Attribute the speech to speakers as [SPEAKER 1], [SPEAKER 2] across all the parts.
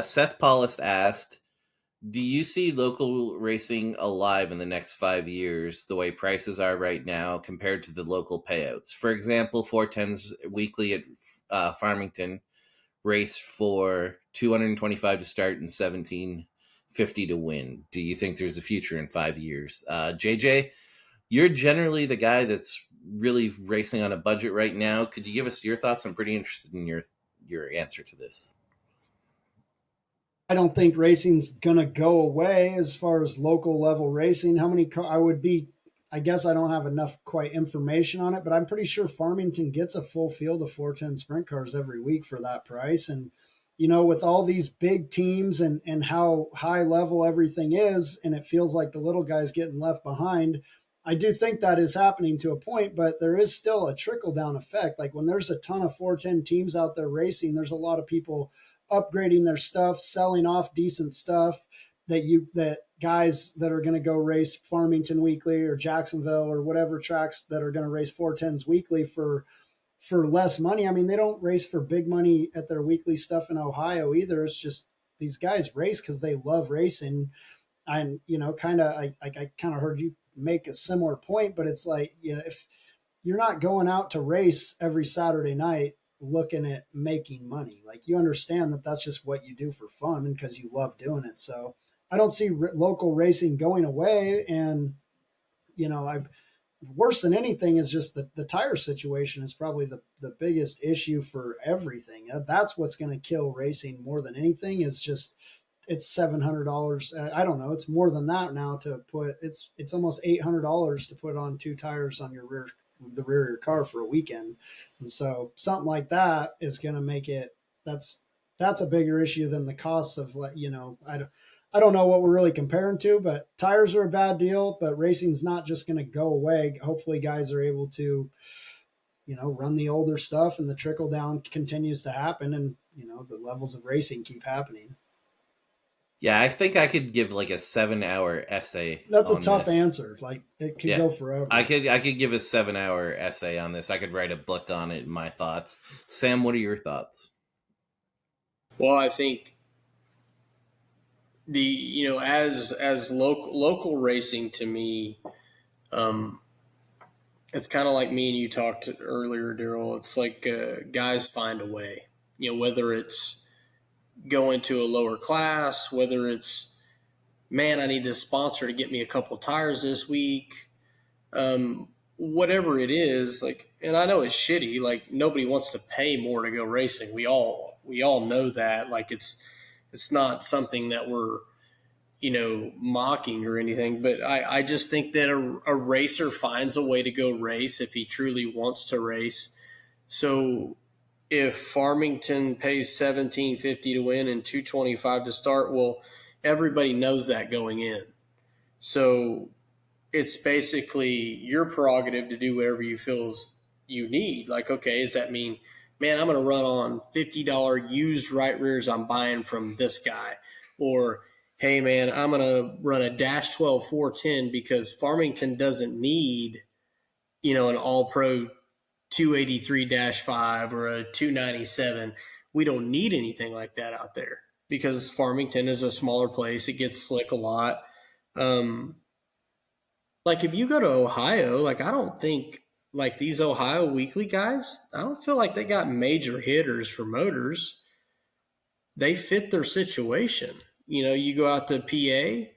[SPEAKER 1] Seth Paulus asked, do you see local racing alive in the next 5 years the way prices are right now compared to the local payouts? For example, 410s weekly at Farmington race for 225 to start and 1750 to win. Do you think there's a future in 5 years? JJ, you're generally the guy that's really racing on a budget right now. Could you give us your thoughts? I'm pretty interested in your answer to this.
[SPEAKER 2] I don't think racing's gonna go away as far as local level racing. How many I would be? I guess I don't have enough quite information on it, but I'm pretty sure Farmington gets a full field of 410 sprint cars every week for that price. And with all these big teams and how high level everything is, and it feels like the little guys getting left behind. I do think that is happening to a point, but there is still a trickle down effect. Like when there's a ton of 410 teams out there racing, there's a lot of people upgrading their stuff, selling off decent stuff that guys that are going to go race Farmington weekly or Jacksonville or whatever tracks that are going to race 410s weekly for less money. I mean, they don't race for big money at their weekly stuff in Ohio either. It's just these guys race because they love racing. And, I kind of heard you make a similar point, but it's like, if you're not going out to race every Saturday night looking at making money, like you understand that that's just what you do for fun and because you love doing it. So I don't see local racing going away. And, worse than anything is just the tire situation is probably the biggest issue for everything. That's what's going to kill racing more than anything is just it's $700. I don't know. It's more than that now to put it's almost $800 to put on two tires on the rear of your car for a weekend. And so something like that is going to make it, that's a bigger issue than the costs of, I don't know what we're really comparing to, but tires are a bad deal, but racing's not just going to go away. Hopefully guys are able to, run the older stuff and the trickle down continues to happen and, the levels of racing keep happening.
[SPEAKER 1] Yeah, I think I could give like a 7-hour essay.
[SPEAKER 2] That's a tough answer. Like it could go forever.
[SPEAKER 1] I could give a 7-hour essay on this. I could write a book on it. My thoughts. Sam, what are your thoughts?
[SPEAKER 3] Well, I think as local racing to me, it's kind of like me and you talked earlier, Daryl. It's like guys find a way. Whether it's going to a lower class, whether it's, man, I need a sponsor to get me a couple tires this week, whatever it is, like, and I know it's shitty, like nobody wants to pay more to go racing. We all know that, like it's not something that we're, mocking or anything, but I just think that a racer finds a way to go race if he truly wants to race. So if Farmington pays $1,750 to win and $225 to start, well, everybody knows that going in. So it's basically your prerogative to do whatever you feel you need. Like, okay, does that mean, man, I'm going to run on $50 used right rears I'm buying from this guy? Or, hey, man, I'm going to run a Dash 12 410 because Farmington doesn't need, an all-pro 283-5 or a 297. We don't need anything like that out there because Farmington is a smaller place. It gets slick a lot. Like if you go to Ohio, like I don't think like these Ohio weekly guys, I don't feel like they got major hitters for motors. They fit their situation. You go out to PA,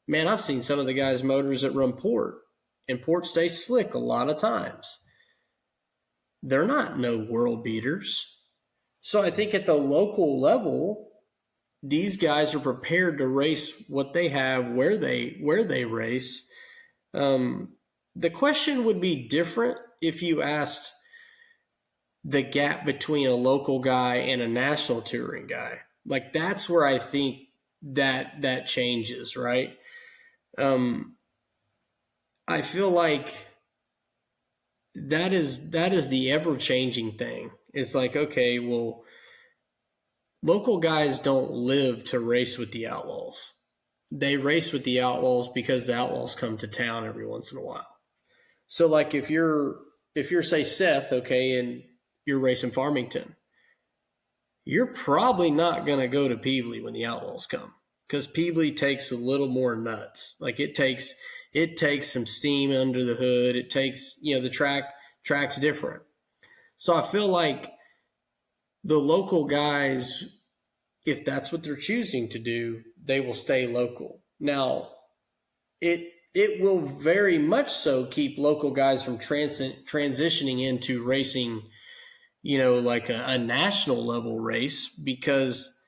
[SPEAKER 3] man, I've seen some of the guys' motors that run Port. And Port stay slick a lot of times. They're not no world beaters. So I think at the local level, these guys are prepared to race what they have, where they race. The question would be different if you asked the gap between a local guy and a national touring guy. Like that's where I think that changes, right? I feel like that is the ever-changing thing. It's like, okay, well, local guys don't live to race with the Outlaws. They race with the Outlaws because the Outlaws come to town every once in a while. So, like, if you're say Seth, okay, and you're racing Farmington, you're probably not going to go to Peevely when the Outlaws come, because Peevely takes a little more nuts. Like it takes some steam under the hood. It takes, the track's different. So I feel like the local guys, if that's what they're choosing to do, they will stay local. Now, it will very much so keep local guys from transitioning into racing, like a national level race, because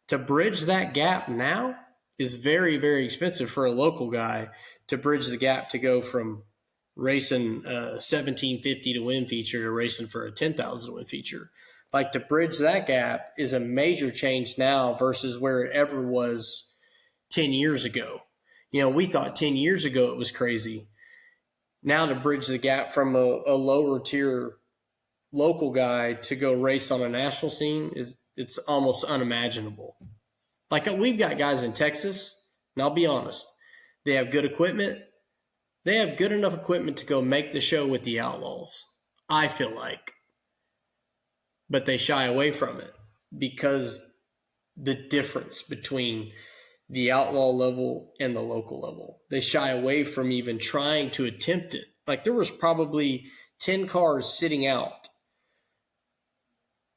[SPEAKER 3] to bridge that gap now is very, very expensive for a local guy to bridge the gap to go from racing a 1750 to win feature to racing for a 10,000 to win feature. Like, to bridge that gap is a major change now versus where it ever was 10 years ago. We thought 10 years ago it was crazy. Now to bridge the gap from a lower tier local guy to go race on a national scene it's almost unimaginable. Like, we've got guys in Texas, and I'll be honest, they have good equipment. They have good enough equipment to go make the show with the Outlaws, I feel like. But they shy away from it because the difference between the outlaw level and the local level. They shy away from even trying to attempt it. Like, there was probably 10 cars sitting out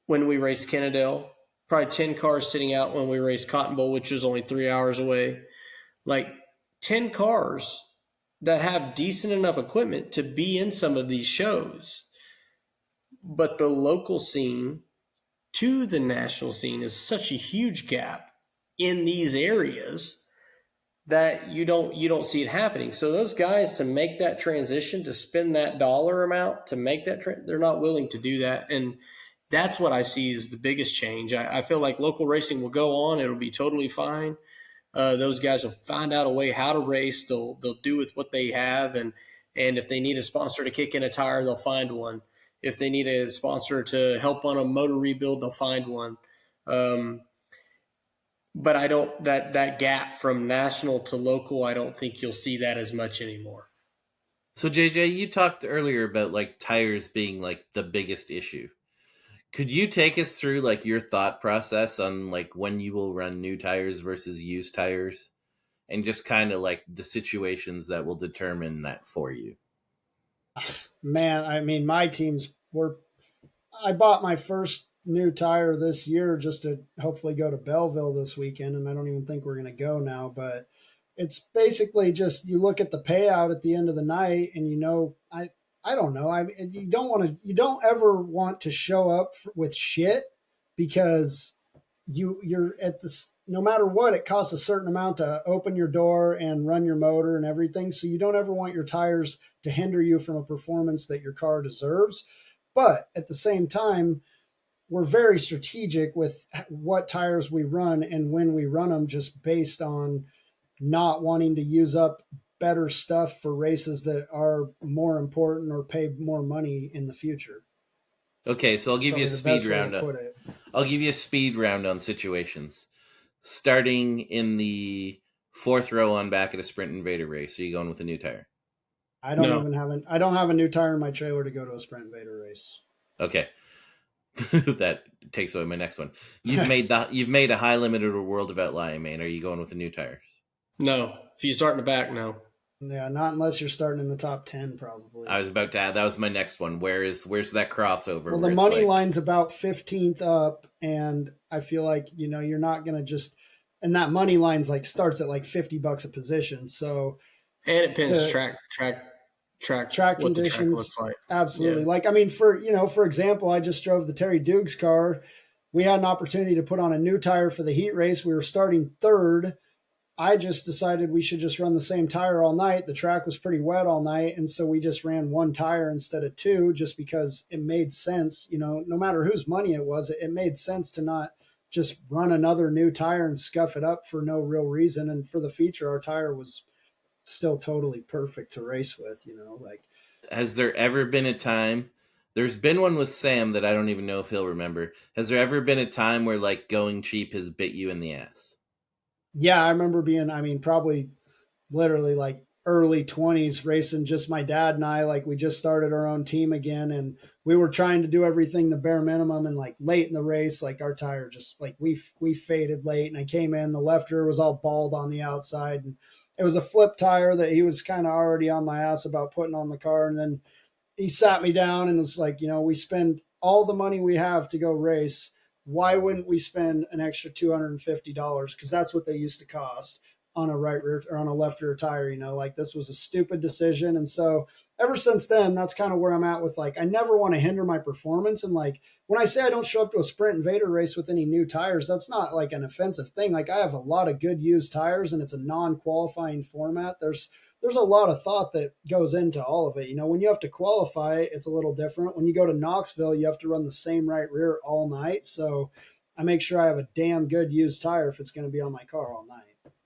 [SPEAKER 3] when we raced Kennedale, probably 10 cars sitting out when we raced Cotton Bowl, which was only 3 hours away. Like, 10 cars that have decent enough equipment to be in some of these shows. But the local scene to the national scene is such a huge gap in these areas that you don't see it happening. So those guys, to make that transition, to spend that dollar amount to make that they're not willing to do that. And that's what I see is the biggest change. I feel like local racing will go on. It'll be totally fine. Those guys will find out a way how to race. They'll do with what they have. And if they need a sponsor to kick in a tire, they'll find one. If they need a sponsor to help on a motor rebuild, they'll find one. But I don't, that gap from national to local, I don't think you'll see that as much anymore.
[SPEAKER 1] So JJ, you talked earlier about like tires being like the biggest issue. Could you take us through like your thought process on like when you will run new tires versus used tires, and just kind of like the situations that will determine that for you?
[SPEAKER 2] Man, I mean, my teams I bought my first new tire this year just to hopefully go to Belleville this weekend, and I don't even think we're going to go now, but it's basically just you look at the payout at the end of the night and I don't know. You don't ever want to show up with shit, because you're at this, no matter what, it costs a certain amount to open your door and run your motor and everything. So you don't ever want your tires to hinder you from a performance that your car deserves. But at the same time, we're very strategic with what tires we run and when we run them, just based on not wanting to use up better stuff for races that are more important or pay more money in the future.
[SPEAKER 1] Okay, so I'll give you a speed round. I'll give you a speed round on situations. Starting in the fourth row on back at a Sprint Invader race, are you going with a new tire?
[SPEAKER 2] I don't have a new tire in my trailer to go to a Sprint Invader race.
[SPEAKER 1] Okay. That takes away my next one. You've made a high limit of a World of Outlying, man. Are you going with the new tires?
[SPEAKER 3] No. If you start in the back, no.
[SPEAKER 2] Yeah, not unless you're starting in the top 10, probably.
[SPEAKER 1] I was about to add, that was my next one. Where's that crossover?
[SPEAKER 2] Well, the money line's about 15th up, and I feel like, you're not going to just, and that money line's like starts at like $50 a position. So,
[SPEAKER 3] and it depends track
[SPEAKER 2] conditions.
[SPEAKER 3] Looks like.
[SPEAKER 2] Absolutely. Yeah. Like, I mean, for example, I just drove the Terry Dukes car. We had an opportunity to put on a new tire for the heat race. We were starting third. I just decided we should just run the same tire all night. The track was pretty wet all night, and so we just ran one tire instead of two, just because it made sense. No matter whose money it was, it made sense to not just run another new tire and scuff it up for no real reason. And for the feature, our tire was still totally perfect to race with. Like,
[SPEAKER 1] has there ever been a time? There's been one with Sam that I don't even know if he'll remember. Has there ever been a time where like going cheap has bit you in the ass?
[SPEAKER 2] Yeah, I remember probably literally like early 20s racing just my dad and I. Like we just started our own team again, and we were trying to do everything the bare minimum, and like late in the race, like our tire just like we faded late, and I came in, the left rear was all bald on the outside, and it was a flip tire that he was kind of already on my ass about putting on the car. And then he sat me down and was like, we spend all the money we have to go race. Why wouldn't we spend an extra $250? Because that's what they used to cost on a right rear or on a left rear tire. Like this was a stupid decision. And so ever since then, that's kind of where I'm at with like, I never want to hinder my performance. And like, when I say I don't show up to a sprint invader race with any new tires, that's not like an offensive thing. Like I have a lot of good used tires, and it's a non-qualifying format. There's a lot of thought that goes into all of it. When you have to qualify, it's a little different. When you go to Knoxville, you have to run the same right rear all night. So I make sure I have a damn good used tire if it's going to be on my car all night.